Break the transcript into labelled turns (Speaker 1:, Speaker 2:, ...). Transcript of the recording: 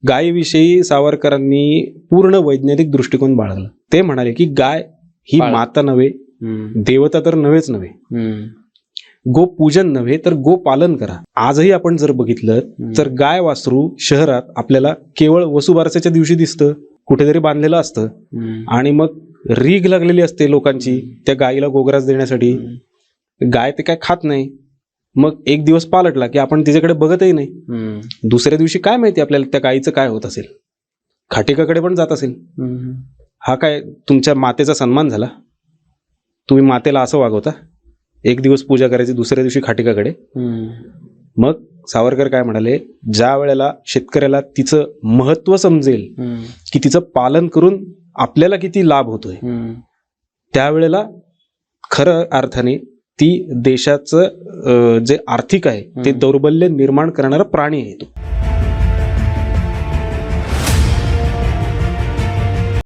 Speaker 1: गायीविषयी सावरकरांनी पूर्ण वैज्ञानिक दृष्टिकोन बाळगला. ते म्हणाले की गाय ही माता नव्हे, देवता तर नव्हेच नव्हे, गोपूजन नव्हे तर गोपालन करा. आजही आपण जर बघितलं तर गाय वासरू शहरात आपल्याला केवळ वसुबारसेच्या दिवशी दिसतं, कुठेतरी बांधलेलं असतं आणि मग रीग लागलेली असते लोकांची त्या गायीला गोग्रास देण्यासाठी. गाय ते काय खात नाही, मग एक दिवस पालटला की आपण तिच्याकडे बघतही नाही. दुसऱ्या दिवशी काय माहिती आपल्याला त्या गायीचं काय होत असेल, खाटिकाकडे पण जात असेल. हा काय तुमच्या मातेचा सन्मान झाला? तुम्ही मातेला असं वागवता, एक दिवस पूजा करायची, दुसऱ्या दिवशी खाटिकाकडे. मग सावरकर काय म्हणाले, ज्या वेळेला शेतकऱ्याला तिचं महत्व समजेल की तिचं पालन करून आपल्याला किती लाभ होतोय, त्यावेळेला खरं अर्थाने ती देशाचं जे आर्थिक आहे ते दौर्बल्य निर्माण करणारा प्राणी आहे तो.